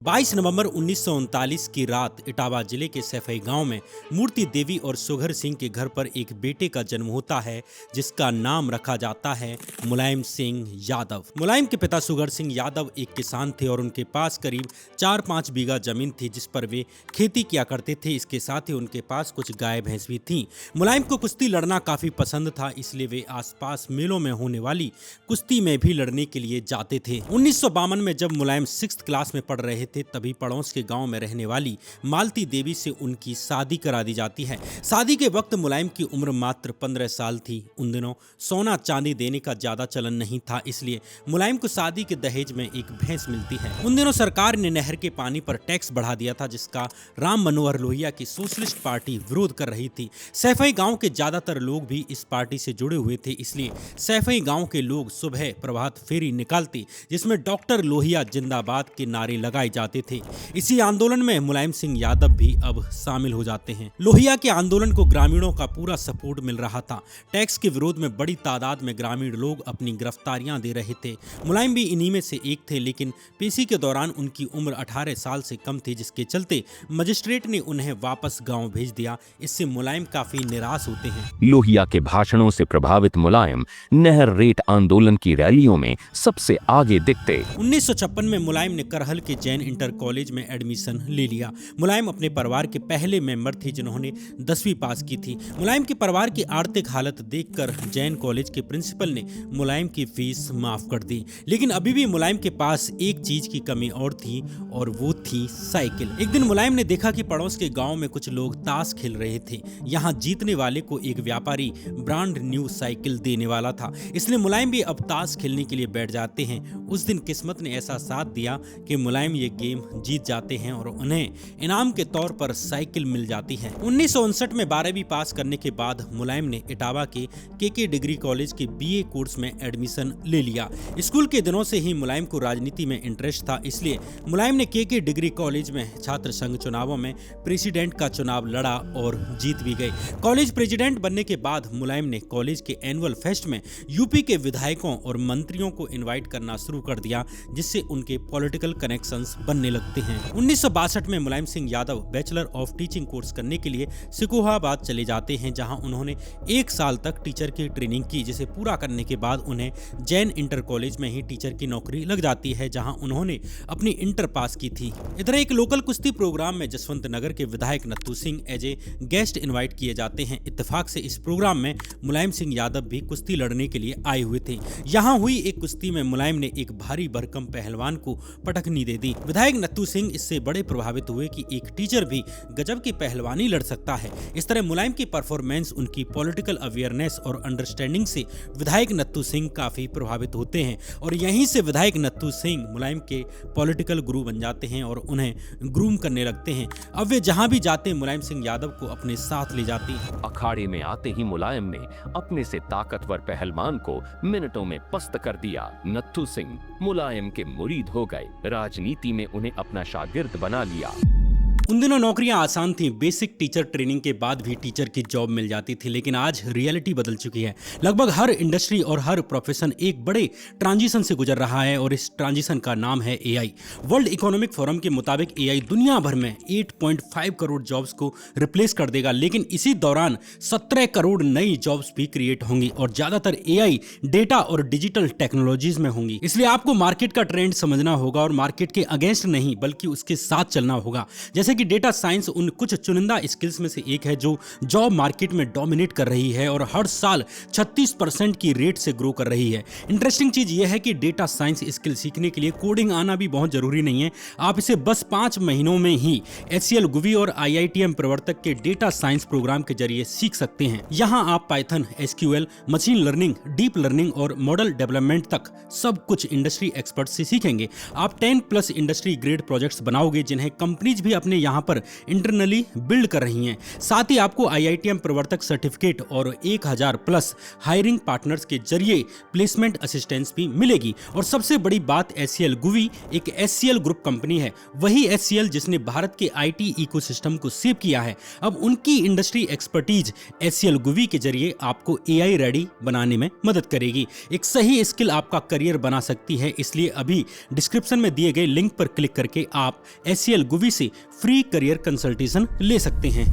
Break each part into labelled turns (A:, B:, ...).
A: 22 नवंबर 1939 की रात इटावा जिले के सैफई गांव में मूर्ति देवी और सुघर सिंह के घर पर एक बेटे का जन्म होता है जिसका नाम रखा जाता है मुलायम सिंह यादव। मुलायम के पिता सुघर सिंह यादव एक किसान थे और उनके पास करीब 4-5 बीघा जमीन थी जिस पर वे खेती किया करते थे। इसके साथ ही उनके पास कुछ गाय भैंस भी थीं। मुलायम को कुश्ती लड़ना काफी पसंद था, इसलिए वे आसपास मेलों में होने वाली कुश्ती में भी लड़ने के लिए जाते थे। 1952 में जब मुलायम 6th क्लास में पढ़ रहे थे तभी पड़ोस के गांव में रहने वाली मालती देवी से उनकी शादी करा दी जाती है। शादी के वक्त मुलायम की उम्र मात्र 15 साल थी। उन दिनों सोना चांदी देने का ज्यादा चलन नहीं था, इसलिए मुलायम को शादी के दहेज में एक भैंस मिलती है। उन दिनों सरकार ने नहर के पानी पर टैक्स बढ़ा दिया था जिसका राम मनोहर लोहिया की सोशलिस्ट पार्टी विरोध कर रही थी। सैफई गांव के ज्यादातर लोग भी इस पार्टी से जुड़े हुए थे, इसलिए सैफई गांव के लोग सुबह प्रभात फेरी निकालते जिसमें डॉक्टर लोहिया जिंदाबाद के नारे लगाए जाते थे। इसी आंदोलन में मुलायम सिंह यादव भी अब शामिल हो जाते हैं। लोहिया के आंदोलन को ग्रामीणों का पूरा सपोर्ट मिल रहा था। टैक्स के विरोध में बड़ी तादाद में ग्रामीण लोग अपनी गिरफ्तारियां दे रहे थे। मुलायम भी इन्हीं में से एक थे, लेकिन पेशी के दौरान उनकी उम्र 18 साल से कम थी, जिसके चलते मजिस्ट्रेट ने उन्हें वापस गाँव भेज दिया। इससे मुलायम काफी निराश होते हैं।
B: लोहिया के भाषणों से प्रभावित मुलायम नहर रेट आंदोलन की रैलियों में सबसे आगे दिखते।
A: 1956 में मुलायम ने करहल के जैन इंटर कॉलेज में एडमिशन ले लिया। मुलायम अपने परिवार के पहले मेंबर थे जिन्होंने 10वीं पास की थी। मुलायम के परिवार की आर्थिक हालत देखकर जैन कॉलेज के प्रिंसिपल ने मुलायम की फीस माफ कर दी, लेकिन अभी भी मुलायम के पास एक चीज की कमी और थी और वो थी साइकिल। एक दिन मुलायम ने देखा कि पड़ोस के गांव में कुछ लोग ताश खेल रहे थे। यहाँ जीतने वाले को एक व्यापारी ब्रांड न्यू साइकिल देने वाला था, इसलिए मुलायम भी अब ताश खेलने के लिए बैठ जाते हैं। उस दिन किस्मत ने ऐसा साथ दिया कि मुलायम ये गेम जीत जाते हैं और उन्हें इनाम के तौर पर साइकिल मिल जाती है। 1959 में 12वीं पास करने के बाद मुलायम ने इटावा के केके डिग्री कॉलेज के बीए कोर्स में एडमिशन ले लिया। स्कूल के दिनों से ही मुलायम को राजनीति में इंटरेस्ट था, इसलिए मुलायम ने केके डिग्री कॉलेज में छात्र संघ चुनावों में प्रेसिडेंट का चुनाव लड़ा और जीत भी गए। कॉलेज प्रेसिडेंट बनने के बाद मुलायम ने कॉलेज के एनुअल फेस्ट में यूपी के विधायकों और मंत्रियों को इनवाइट करना शुरू कर दिया, जिससे उनके पॉलिटिकल कनेक्शंस बनने लगते हैं। 1962 में Mulayam Singh Yadav bachelor of teaching course करने के लिए सिकोहाबाद चले जाते हैं, जहां उन्होंने 1 साल तक टीचर की ट्रेनिंग की, जिसे पूरा करने के बाद उन्हें जैन इंटर कॉलेज में ही टीचर की नौकरी लग जाती है, जहां उन्होंने अपनी इंटर पास की थी। इधर एक लोकल कुश्ती प्रोग्राम में जसवंत नगर के विधायक Natthu Singh as a guest invite किए जाते हैं। इत्तेफाक से इस प्रोग्राम में मुलायम सिंह यादव भी कुश्ती लड़ने के लिए आए हुए थे। यहाँ हुई एक कुश्ती में मुलायम ने एक भारी भरकम पहलवान को पटकनी दे दी। विधायक नत्थू सिंह इससे बड़े प्रभावित हुए कि एक टीचर भी गजब की पहलवानी लड़ सकता है। इस तरह मुलायम की परफॉर्मेंस, उनकी पॉलिटिकल अवेयरनेस और अंडरस्टैंडिंग से विधायक नत्थू सिंह काफी प्रभावित होते हैं और यहीं से विधायक नत्थू सिंह मुलायम के पॉलिटिकल गुरु बन जाते हैं और उन्हें ग्रूम करने लगते हैं। अब वे जहां भी जाते मुलायम सिंह यादव को अपने साथ ले जाते।
B: अखाड़े में आते ही मुलायम ने अपने से ताकतवर पहलवान को मिनटों में पस्त कर दिया। नत्थू सिंह मुलायम के मुरीद हो गए, राजनीति में उन्हें अपना शागिर्द बना लिया।
A: उन दिनों नौकरियां आसान थी, बेसिक टीचर ट्रेनिंग के बाद भी टीचर की जॉब मिल जाती थी, लेकिन आज रियलिटी बदल चुकी है। लगभग हर इंडस्ट्री और हर प्रोफेशन एक बड़े ट्रांजिशन से गुजर रहा है और इस ट्रांजिशन का नाम है एआई। वर्ल्ड इकोनॉमिक फोरम के मुताबिक एआई दुनिया भर में 8.5 करोड़ जॉब्स को रिप्लेस कर देगा, लेकिन इसी दौरान 17 करोड़ नई जॉब्स भी क्रिएट होंगी और ज्यादातर एआई डेटा और डिजिटल टेक्नोलॉजीज में होंगी। इसलिए आपको मार्केट का ट्रेंड समझना होगा और मार्केट के अगेंस्ट नहीं बल्कि उसके साथ चलना होगा। जैसे कि डेटा साइंस उन कुछ चुनिंदा स्किल्स में से एक है जो जॉब मार्केट में डोमिनेट कर रही है और हर साल 36% की रेट से ग्रो कर रही है। इंटरेस्टिंग चीज यह है कि डेटा साइंस स्किल सीखने के लिए कोडिंग आना भी बहुत जरूरी नहीं है। आप इसे बस 5 महीनों में ही HCL गुवी और IITM प्रवर्तक के डेटा साइंस प्रोग्राम के जरिए सीख सकते हैं। यहाँ आप Python, SQL, machine learning, deep learning और मॉडल डेवलपमेंट तक सब कुछ इंडस्ट्री एक्सपर्ट से सीखेंगे। आप 10+ इंडस्ट्री ग्रेड प्रोजेक्ट्स बनाओगे जिन्हें कंपनीज भी अपने यहाँ पर इंटरनली बिल्ड कर रही हैं। साथ ही आपको IITM प्रवर्तक सर्टिफिकेट और 1000 प्लस हायरिंग पार्टनर्स के जरिए प्लेसमेंट असिस्टेंस भी मिलेगी। और सबसे बड़ी बात, HCL गुवी एक HCL ग्रुप कंपनी है, वही HCL जिसने भारत के IT इकोसिस्टम को सेव किया है। अब उनकी इंडस्ट्री एक्सपर्टीज HCL गुवी के जरिए आपको AI रेडी बनाने में मदद करेगी। एक सही स्किल आपका करियर बना सकती है, इसलिए अभी डिस्क्रिप्शन में दिए गए लिंक पर क्लिक करके आप HCL गुवी से फ्री करियर कंसल्टेशन ले सकते हैं।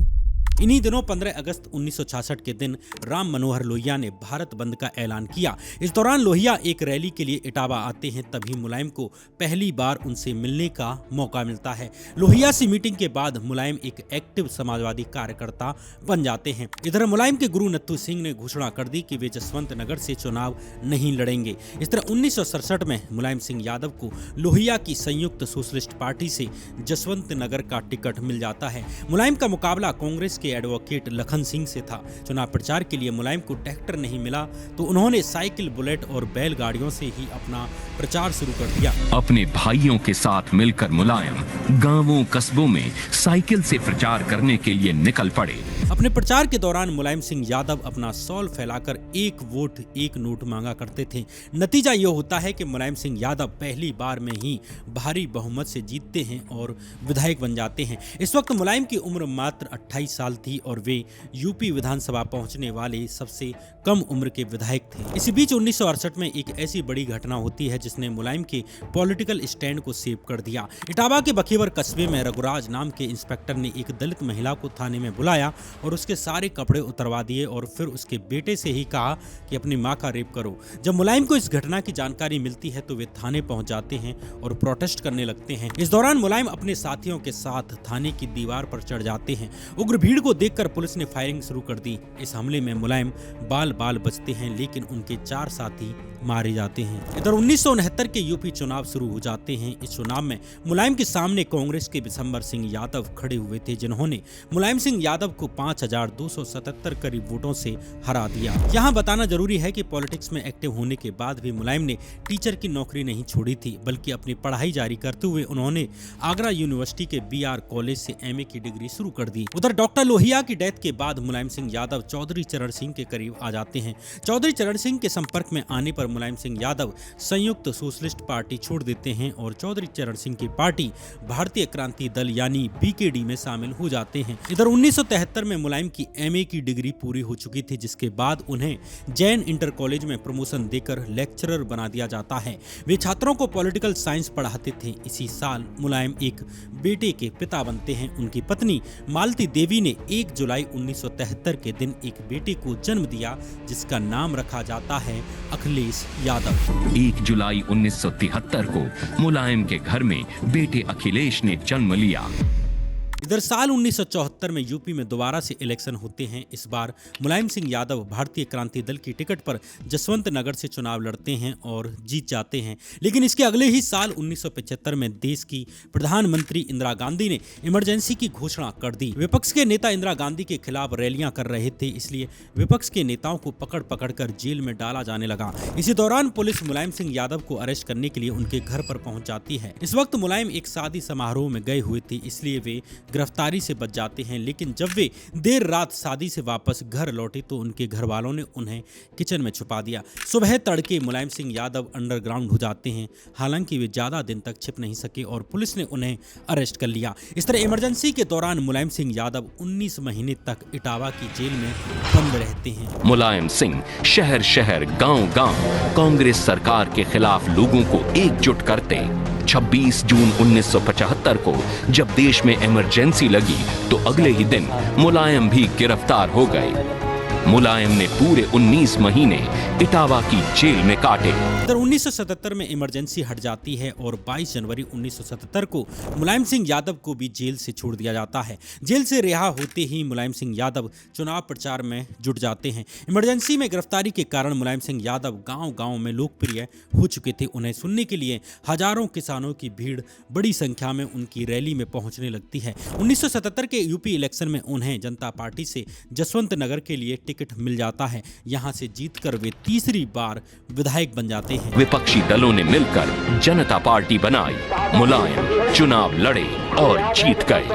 A: इन्हीं दिनों 15 अगस्त 1966 के दिन राम मनोहर लोहिया ने भारत बंद का ऐलान किया। इस दौरान लोहिया एक रैली के लिए इटावा आते हैं, तभी मुलायम को पहली बार उनसे मिलने का मौका मिलता है। लोहिया से मीटिंग के बाद मुलायम एक एक्टिव समाजवादी कार्यकर्ता बन जाते हैं। इधर मुलायम के गुरु नत्थू सिंह ने घोषणा कर दी कि वे जसवंत नगर से चुनाव नहीं लड़ेंगे। इस तरह 1967 में मुलायम सिंह यादव को लोहिया की संयुक्त सोशलिस्ट पार्टी से जसवंत नगर का टिकट मिल जाता है। मुलायम का मुकाबला कांग्रेस एडवोकेट लखन सिंह से था। चुनाव प्रचार के लिए मुलायम को ट्रैक्टर नहीं मिला तो उन्होंने साइकिल, बुलेट और बैलगाड़ियों से ही अपना प्रचार शुरू कर दिया।
B: अपने भाइयों के साथ मिलकर मुलायम गांवों कस्बों में साइकिल से प्रचार करने के लिए निकल पड़े।
A: अपने प्रचार के दौरान मुलायम सिंह यादव अपना शॉल फैलाकर 1 वोट 1 नोट मांगा करते थे। नतीजा यह होता है कि मुलायम सिंह यादव पहली बार में ही भारी बहुमत से जीतते हैं और विधायक बन जाते हैं। इस वक्त मुलायम की उम्र मात्र 28 साल थी और वे यूपी विधानसभा पहुंचने वाले सबसे कम उम्र के विधायक थे। इसी बीच 1968 में एक ऐसी बड़ी घटना होती है जिसने मुलायम के पॉलिटिकल स्टैंड को सेव कर दिया। इटावा के बखेवर कस्बे में रघुराज नाम के इंस्पेक्टर ने एक दलित महिला को थाने में बुलाया और उसके सारे कपड़े उतरवा दिए और फिर उसके बेटे से ही कहा कि अपनी मां का रेप करो। जब मुलायम को इस घटना की जानकारी मिलती है तो वे थाने पहुंच जाते हैं और प्रोटेस्ट करने लगते हैं। इस दौरान मुलायम अपने साथियों के साथ थाने की दीवार पर चढ़ जाते हैं। उग्र भीड़ को देखकर पुलिस ने फायरिंग शुरू कर दी। इस हमले में मुलायम बाल बचते हैं, लेकिन उनके 4 साथी मारे जाते हैं। इधर 1969 के यूपी चुनाव शुरू हो जाते हैं। इस चुनाव में मुलायम के सामने कांग्रेस के विशंबर सिंह यादव खड़े हुए थे, जिन्होंने मुलायम सिंह यादव को 5277 करीब वोटों से हरा दिया। यहाँ बताना जरूरी है कि पॉलिटिक्स में एक्टिव होने के बाद भी मुलायम ने टीचर की नौकरी नहीं छोड़ी थी, बल्कि अपनी पढ़ाई जारी करते हुए उन्होंने आगरा यूनिवर्सिटी के BR कॉलेज से MA की डिग्री शुरू कर दी। उधर डॉक्टर लोहिया की डेथ के बाद मुलायम सिंह यादव चौधरी चरण सिंह के करीब आ जाते हैं। चौधरी चरण सिंह के संपर्क में आने पर मुलायम सिंह यादव संयुक्त सोशलिस्ट पार्टी छोड़ देते हैं और चौधरी चरण सिंह की पार्टी भारतीय क्रांति दल यानी BKD में शामिल हो जाते हैं। इधर 1973 में मुलायम की MA की डिग्री पूरी हो चुकी थी, जिसके बाद उन्हें जैन इंटर कॉलेज में प्रमोशन देकर लेक्चरर बना दिया जाता है। वे छात्रों को पॉलिटिकल साइंस पढ़ाते थे। इसी साल मुलायम एक बेटे के पिता बनते हैं। उनकी पत्नी मालती देवी ने 1 जुलाई 1973 के दिन एक बेटे को जन्म दिया, जिसका नाम रखा जाता है अखिलेश यादव।
B: 1 जुलाई 1973 को मुलायम के घर में बेटे अखिलेश ने जन्म लिया।
A: इधर साल 1974 में यूपी में दोबारा से इलेक्शन होते हैं। इस बार मुलायम सिंह यादव भारतीय क्रांति दल की टिकट पर जसवंत नगर से चुनाव लड़ते हैं और जीत जाते हैं। लेकिन इसके अगले ही साल 1975 में देश की प्रधानमंत्री इंदिरा गांधी ने इमरजेंसी की घोषणा कर दी। विपक्ष के नेता इंदिरा गांधी के खिलाफ रैलियां कर रहे थे, इसलिए विपक्ष के नेताओं को पकड़ कर जेल में डाला जाने लगा। इसी दौरान पुलिस मुलायम सिंह यादव को अरेस्ट करने के लिए उनके घर पर पहुंच जाती है। इस वक्त मुलायम एक शादी समारोह में गए हुए थे, इसलिए वे गिरफ्तारी से बच जाते हैं। लेकिन जब वे देर रात शादी से वापस घर लौटे तो उनके घर वालों ने उन्हें किचन में छुपा दिया। सुबह तड़के मुलायम सिंह यादव अंडरग्राउंड हो जाते हैं। हालांकि वे ज्यादा दिन तक छिप नहीं सके और पुलिस ने उन्हें अरेस्ट कर लिया। इस तरह इमरजेंसी के दौरान मुलायम सिंह यादव 19 महीने तक इटावा की जेल में बंद रहते हैं।
B: मुलायम सिंह शहर शहर गांव गांव कांग्रेस सरकार के खिलाफ लोगों को एकजुट करते। 26 जून 1975 को जब देश में इमरजेंसी लगी तो अगले ही दिन मुलायम भी गिरफ्तार हो गए। मुलायम ने पूरे 19 महीने इटावा की जेल में काटे।
A: इधर 1977 में इमरजेंसी हट जाती है और 22 जनवरी 1977 को मुलायम सिंह यादव को भी जेल से छोड़ दिया जाता है। जेल से रिहा होते ही मुलायम सिंह यादव चुनाव प्रचार में जुट जाते हैं। इमरजेंसी में गिरफ्तारी के कारण मुलायम सिंह यादव गांव-गांव में लोकप्रिय हो चुके थे। उन्हें सुनने के लिए हजारों किसानों की भीड़ बड़ी संख्या में उनकी रैली में पहुंचने लगती है। 1977 के यूपी इलेक्शन में उन्हें जनता पार्टी से जसवंत नगर के लिए टिकट मिल जाता है। यहां से जीतकर वे तीसरी बार विधायक बन जाते हैं।
B: विपक्षी दलों ने मिलकर जनता पार्टी बनाई। मुलायम चुनाव लड़े और जीत गए।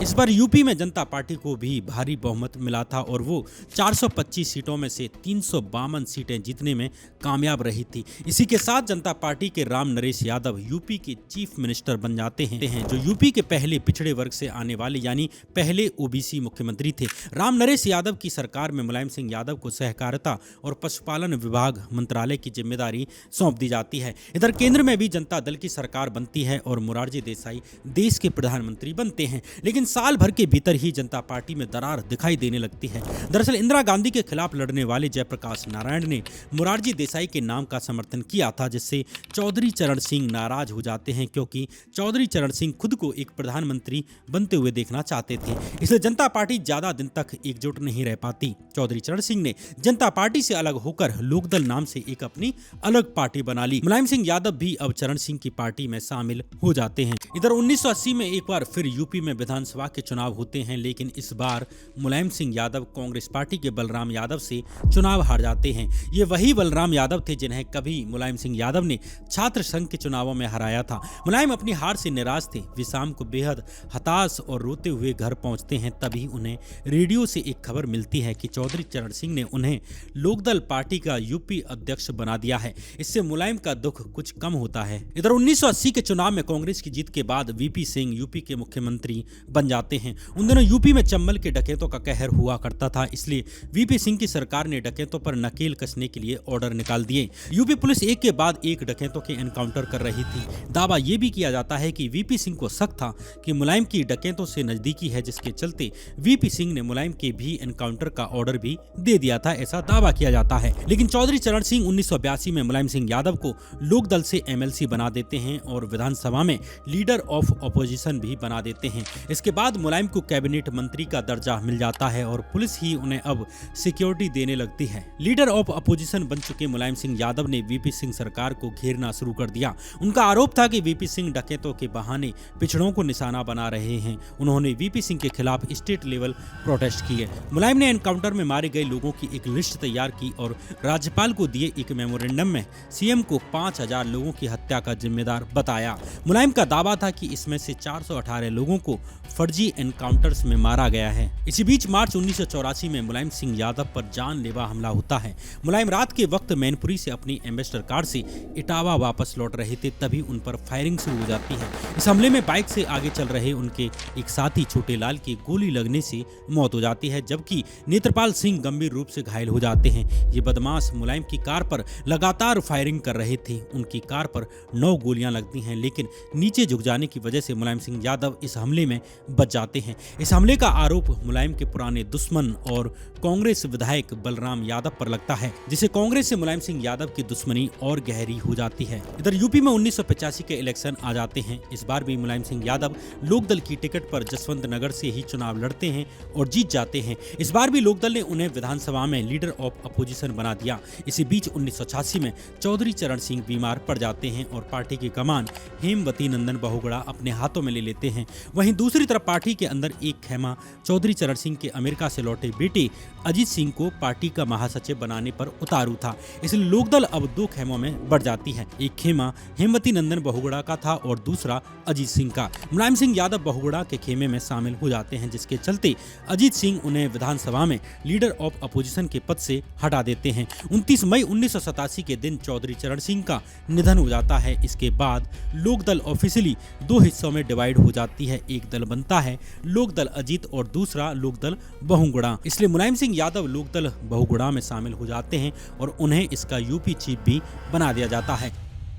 A: इस बार यूपी में जनता पार्टी को भी भारी बहुमत मिला था और वो 425 सीटों में से 352 सीटें जीतने में कामयाब रही थी। इसी के साथ जनता पार्टी के राम नरेश यादव यूपी के चीफ मिनिस्टर बन जाते हैं, जो यूपी के पहले पिछड़े वर्ग से आने वाले यानी पहले ओबीसी मुख्यमंत्री थे। राम नरेश यादव की सरकार में मुलायम सिंह यादव को सहकारिता और पशुपालन विभाग मंत्रालय की जिम्मेदारी सौंप दी जाती है। इधर केंद्र में भी जनता दल की सरकार बनती है और मोरारजी देसाई देश के प्रधानमंत्री बनते हैं, लेकिन साल भर के भीतर ही जनता पार्टी में दरार दिखाई देने लगती है। दरअसल इंदिरा गांधी के खिलाफ लड़ने वाले जयप्रकाश नारायण ने मोरारजी देसाई के नाम का समर्थन किया था, जिससे चौधरी चरण सिंह नाराज हो जाते हैं, क्योंकि चौधरी चरण सिंह खुद को एक प्रधानमंत्री बनते हुए देखना चाहते थे। इसलिए जनता पार्टी ज्यादा दिन तक एकजुट नहीं रह पाती। चौधरी चरण सिंह ने जनता पार्टी से अलग होकर लोकदल नाम से एक अपनी अलग पार्टी बना ली। मुलायम सिंह यादव भी अब चरण सिंह की पार्टी में शामिल हो जाते हैं। इधर 1980 में एक बार फिर यूपी में विधानसभा के चुनाव होते हैं, लेकिन इस बार मुलायम सिंह यादव कांग्रेस पार्टी के बलराम यादव से चुनाव हार जाते हैं। ये वही बलराम यादव थे जिन्हें कभी मुलायम सिंह यादव ने छात्र संघ के चुनावों में हराया था। मुलायम अपनी हार से निराश थे। वे शाम को बेहद हताश और रोते हुए घर पहुंचते हैं। तभी उन्हें रेडियो से एक खबर मिलती है कि चौधरी चरण सिंह ने उन्हें लोकदल पार्टी का यूपी अध्यक्ष बना दिया है। इससे मुलायम का दुख कुछ कम होता है। इधर 1980 के चुनाव में कांग्रेस की जीत के बाद वीपी सिंह यूपी के मुख्यमंत्री बन जाते हैं। उन दिनों यूपी में चंबल के डकैतों का कहर हुआ करता था, इसलिए वीपी सिंह की सरकार ने डकैतों पर नकेल कसने के लिए ऑर्डर निकाल दिए। यूपी पुलिस एक के बाद एक डकैतों के एनकाउंटर कर रही थी। दावा यह भी किया जाता है कि वीपी सिंह को शक था कि मुलायम की डकैतों से नजदीकी है, जिसके चलते वीपी सिंह ने मुलायम के भी एनकाउंटर का ऑर्डर भी दे दिया था, ऐसा दावा किया जाता है। लेकिन चौधरी चरण सिंह 1982 में मुलायम सिंह यादव को लोकदल से एमएलसी बना देते हैं और विधानसभा में लीडर ऑफ ऑपोजिशन भी बना देते हैं। इसके बाद मुलायम को कैबिनेट मंत्री का दर्जा मिल जाता है और पुलिस ही उन्हें अब सिक्योरिटी देने लगती है। लीडर ऑफ अपोजिशन बन चुके मुलायम सिंह यादव ने वीपी सिंह सरकार को घेरना शुरू कर दिया। उनका आरोप था कि वीपी सिंह डकैतों के बहाने पिछड़ों को निशाना बना रहे हैं। उन्होंने वीपी सिंह के खिलाफ स्टेट लेवल प्रोटेस्ट किए। मुलायम ने एनकाउंटर में मारे गए लोगों की एक लिस्ट तैयार की और राज्यपाल को दिए एक मेमोरेंडम में सीएम को 5000 लोगों की हत्या का जिम्मेदार बताया। मुलायम का दावा था कि इसमें से 418 लोगों को फर्जी एनकाउंटर्स में मारा गया है। इसी बीच मार्च 1984 में मुलायम सिंह यादव पर जानलेवा हमला होता है। मुलायम रात के वक्त मैनपुरी से अपनी एम्बेसडर कार से इटावा वापस लौट रहे थे, तभी उन पर फायरिंग शुरू हो जाती है। इस हमले में बाइक से आगे चल रहे उनके एक साथी छोटे लाल की गोली लगने से मौत हो जाती है, जबकि नेत्रपाल सिंह गंभीर रूप से घायल हो जाते हैं। ये बदमाश मुलायम की कार पर लगातार फायरिंग कर रहे थे। उनकी कार पर 9 गोलियां लगती हैं, लेकिन नीचे झुक जाने की वजह से मुलायम सिंह यादव इस हमले में बच जाते हैं। इस हमले का आरोप मुलायम के पुराने दुश्मन और कांग्रेस विधायक बलराम यादव पर लगता है, जिसे कांग्रेस से मुलायम सिंह यादव की दुश्मनी और गहरी हो जाती है। इधर यूपी में 1985 के इलेक्शन आ जाते हैं। इस बार भी मुलायम सिंह यादव लोकदल की टिकट पर जसवंत नगर से ही चुनाव लड़ते हैं और जीत जाते हैं। इस बार भी लोकदल ने उन्हें विधानसभा में लीडर ऑफ अपोजिशन बना दिया। इसी बीच 1986 में चौधरी चरण सिंह बीमार पड़ जाते हैं और पार्टी की कमान हेमवती नंदन बहुगुणा अपने हाथों में ले लेते हैं। वहीं दूसरी तरफ पार्टी के अंदर एक खेमा चौधरी चरण सिंह के अमेरिका से लौटे बेटे अजीत सिंह को पार्टी का महासचिव बनाने पर उतारू था। इसलिए लोकदल अब 2 खेमों में बढ़ जाती है। एक खेमा हेमवती नंदन बहुगुणा का था और दूसरा अजीत सिंह का। मुलायम सिंह यादव बहुगुणा के खेमे में शामिल हो जाते हैं, जिसके चलते अजीत सिंह उन्हें विधानसभा में लीडर ऑफ अपोजिशन के पद से हटा देते हैं। 29 मई 1987 के दिन चौधरी चरण सिंह का निधन हो जाता है। इसके बाद लोकदल ऑफिशियली 2 हिस्सों में डिवाइड हो जाती है। एक दल बनता है लोकदल अजीत और दूसरा लोकदल बहुगुणा। इसलिए मुलायम सिंह यादव लोकदल बहुगुणा में शामिल हो जाते हैं और उन्हें इसका यूपी चीफ भी बना दिया जाता है।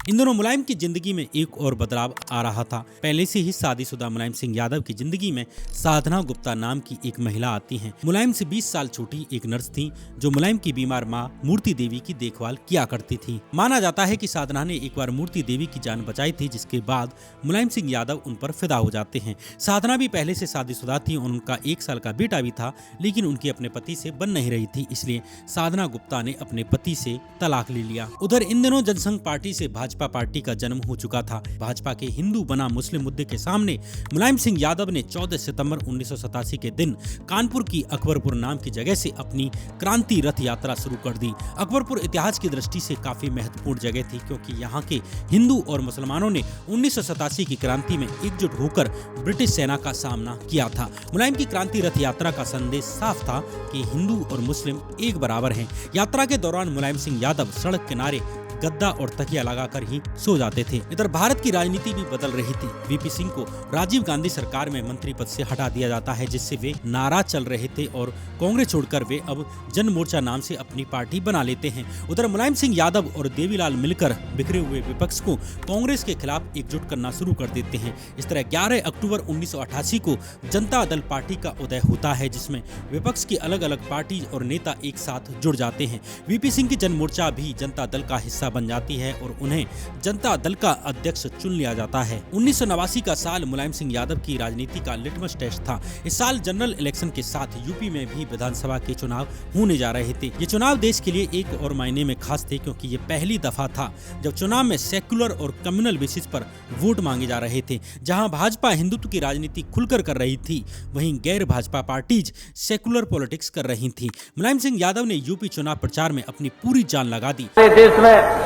A: इन दोनों मुलायम की जिंदगी में एक और बदलाव आ रहा था। पहले से ही शादीशुदा मुलायम सिंह यादव की जिंदगी में साधना गुप्ता नाम की एक महिला आती हैं। मुलायम से 20 साल छोटी एक नर्स थी, जो मुलायम की बीमार मां मूर्ति देवी की देखभाल किया करती थी। माना जाता है कि साधना ने एक बार मूर्ति देवी की जान बचाई थी, जिसके बाद मुलायम सिंह यादव उन पर फिदा हो जाते हैं। साधना भी पहले से शादीशुदा थी और उनका 1 साल का बेटा भी था, लेकिन उनकी अपने पति से बन नहीं रही थी, इसलिए साधना गुप्ता ने अपने पति से तलाक ले लिया। उधर इन दिनों जनसंघ पार्टी से भाजपा भाजपा पार्टी का जन्म हो चुका था। भाजपा के हिंदू बना मुस्लिम मुद्दे के सामने मुलायम सिंह यादव ने 14 सितंबर 1987 के दिन कानपुर की अकबरपुर नाम की जगह से अपनी क्रांति रथ यात्रा शुरू कर दी। अकबरपुर इतिहास की दृष्टि से काफी महत्वपूर्ण जगह थी, क्योंकि यहाँ के हिंदू और मुसलमानों ने 1987 की क्रांति में एकजुट होकर ब्रिटिश सेना का सामना किया था। मुलायम की क्रांति रथ यात्रा का संदेश साफ था कि हिंदू और मुस्लिम एक बराबर हैं। यात्रा के दौरान मुलायम सिंह यादव सड़क किनारे गद्दा और तकिया लगाकर ही सो जाते थे। इधर भारत की राजनीति भी बदल रही थी। वीपी सिंह को राजीव गांधी सरकार में मंत्री पद से हटा दिया जाता है, जिससे वे नाराज चल रहे थे और कांग्रेस छोड़कर वे अब जन मोर्चा नाम से अपनी पार्टी बना लेते हैं। उधर मुलायम सिंह यादव और देवीलाल मिलकर बिखरे हुए विपक्ष को कांग्रेस के खिलाफ एकजुट करना शुरू कर देते हैं। इस तरह 11 अक्टूबर 1988 को जनता दल पार्टी का उदय होता है, जिसमें विपक्ष की अलग अलग पार्टी और नेता एक साथ जुड़ जाते हैं। वीपी सिंह की जन मोर्चा भी जनता दल का हिस्सा बन जाती है और उन्हें जनता दल का अध्यक्ष चुन लिया जाता है। 1989 का साल मुलायम सिंह यादव की राजनीति का लिटमस टेस्ट था। इस साल जनरल इलेक्शन के साथ यूपी में भी विधानसभा के चुनाव होने जा रहे थे। ये चुनाव देश के लिए एक और मायने में खास थे, क्योंकि ये पहली दफा था जब चुनाव में सेक्युलर और कम्युनल बेसिस पर वोट मांगे जा रहे थे। जहां भाजपा हिंदुत्व की राजनीति खुलकर कर रही थी, वहीं गैर भाजपा पार्टीज सेक्युलर पॉलिटिक्स कर रही थी। मुलायम सिंह यादव ने यूपी चुनाव प्रचार में अपनी पूरी जान लगा दी।
C: देश में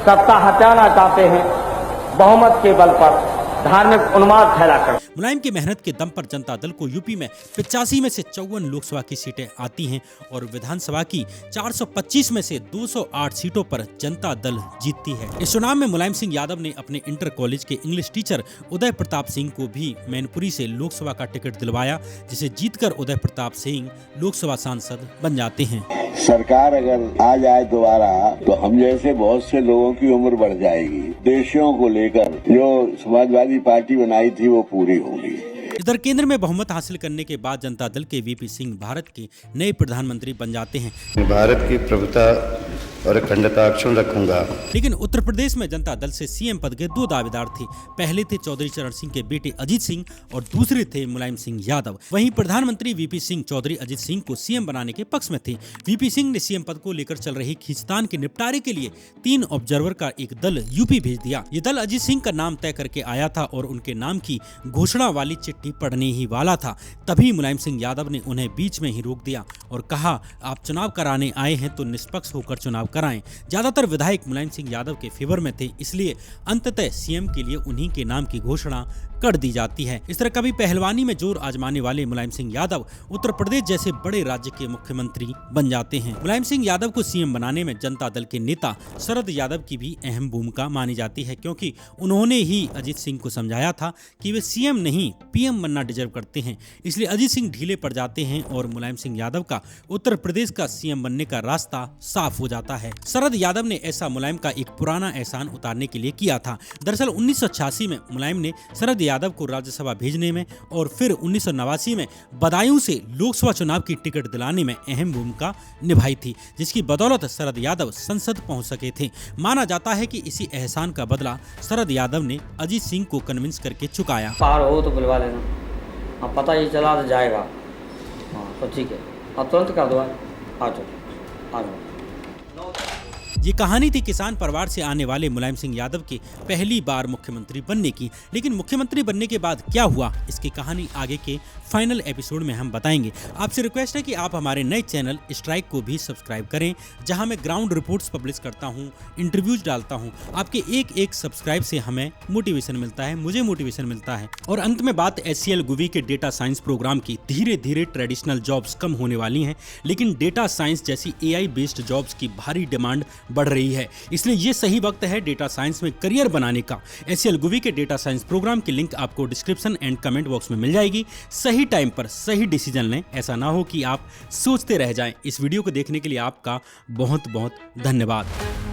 C: सत्ता हटाना चाहते हैं, बहुमत के बल पर धार्मिक उन्माद फैलाकर।
A: मुलायम की मेहनत के दम पर जनता दल को यूपी में 85 में से 54 लोकसभा की सीटें आती हैं और विधानसभा की 425 में से 208 सीटों पर जनता दल जीतती है। इस चुनाव में मुलायम सिंह यादव ने अपने इंटर कॉलेज के इंग्लिश टीचर उदय प्रताप सिंह को भी मैनपुरी से लोकसभा का टिकट दिलवाया, जिसे जीतकर उदय प्रताप सिंह लोकसभा सांसद बन जाते हैं।
D: सरकार अगर आ जाए दोबारा तो हम जैसे बहुत से लोगों की उम्र बढ़ जाएगी। देशों को लेकर जो समाजवादी पार्टी बनाई थी वो पूरी होगी।
A: इधर केंद्र में बहुमत हासिल करने के बाद जनता दल के वीपी सिंह भारत के नए प्रधानमंत्री बन जाते हैं।
E: भारत की प्रभुता और अखंडता अक्षुण्ण रखूंगा।
A: लेकिन उत्तर प्रदेश में जनता दल से सीएम पद के दो दावेदार थे। पहले थे चौधरी चरण सिंह के बेटे अजीत सिंह और दूसरे थे मुलायम सिंह यादव। वहीं प्रधानमंत्री वीपी सिंह चौधरी अजीत सिंह को सीएम बनाने के पक्ष में थे। वीपी सिंह ने सीएम पद को लेकर चल रही खींचतान के निपटारे के लिए 3 ऑब्जर्वर का एक दल यूपी भेज दिया। ये दल अजीत सिंह का नाम तय करके आया था और उनके नाम की घोषणा वाली चिट्ठी पढ़ने ही वाला था। तभी मुलायम सिंह यादव ने उन्हें बीच में ही रोक दिया और कहा, आप चुनाव कराने आए हैं तो निष्पक्ष होकर चुनाव कराएं। ज्यादातर विधायक मुलायम सिंह यादव के फेवर में थे, इसलिए अंततः सीएम के लिए उन्हीं के नाम की घोषणा कर दी जाती है। इस तरह कभी पहलवानी में जोर आजमाने वाले मुलायम सिंह यादव उत्तर प्रदेश जैसे बड़े राज्य के मुख्यमंत्री बन जाते हैं। मुलायम सिंह यादव को सीएम बनाने में जनता दल के नेता शरद यादव की भी अहम भूमिका मानी जाती है, क्योंकि उन्होंने ही अजीत सिंह को समझाया था कि वे सीएम नहीं पीएम बनना डिजर्व करते हैं। इसलिए अजीत सिंह ढीले पड़ जाते हैं और मुलायम सिंह यादव का उत्तर प्रदेश का सीएम बनने का रास्ता साफ हो जाता है। शरद यादव ने ऐसा मुलायम का एक पुराना एहसान उतारने के लिए किया था। दरअसल 1986 में मुलायम ने शरद यादव को राज्यसभा भेजने में और फिर 1989 में बदायूं से लोकसभा चुनाव की टिकट दिलाने में अहम भूमिका निभाई थी, जिसकी बदौलत शरद यादव संसद पहुंच सके थे। माना जाता है कि इसी एहसान का बदला शरद यादव ने अजीत सिंह को कन्विंस करके चुकाया।
C: पार हो तो बुलवा लेना, हाँ पता ही चला तो जाएगा, हाँ तो ठीक है, अब तुरंत कर दो, आ जाओ।
A: ये कहानी थी किसान परिवार से आने वाले मुलायम सिंह यादव के पहली बार मुख्यमंत्री बनने की। लेकिन मुख्यमंत्री बनने के बाद क्या हुआ, इसकी कहानी आगे के फाइनल एपिसोड में हम बताएंगे। आपसे रिक्वेस्ट है कि आप हमारे नए चैनल स्ट्राइक को भी सब्सक्राइब करें, जहां मैं ग्राउंड रिपोर्ट्स पब्लिश करता हूं, इंटरव्यूज डालता हूं। आपके एक सब्सक्राइब से हमें मोटिवेशन मिलता है, मुझे मोटिवेशन मिलता है। और अंत में बात HCL गुवी के डेटा साइंस प्रोग्राम की। धीरे धीरे ट्रेडिशनल जॉब्स कम होने वाली हैं, लेकिन डेटा साइंस जैसी AI बेस्ड जॉब्स की भारी डिमांड बढ़ रही है। इसलिए ये सही वक्त है डेटा साइंस में करियर बनाने का। HCL गुवी के डेटा साइंस प्रोग्राम की लिंक आपको डिस्क्रिप्शन एंड कमेंट बॉक्स में मिल जाएगी। सही टाइम पर सही डिसीजन लें, ऐसा ना हो कि आप सोचते रह जाएं। इस वीडियो को देखने के लिए आपका बहुत बहुत धन्यवाद।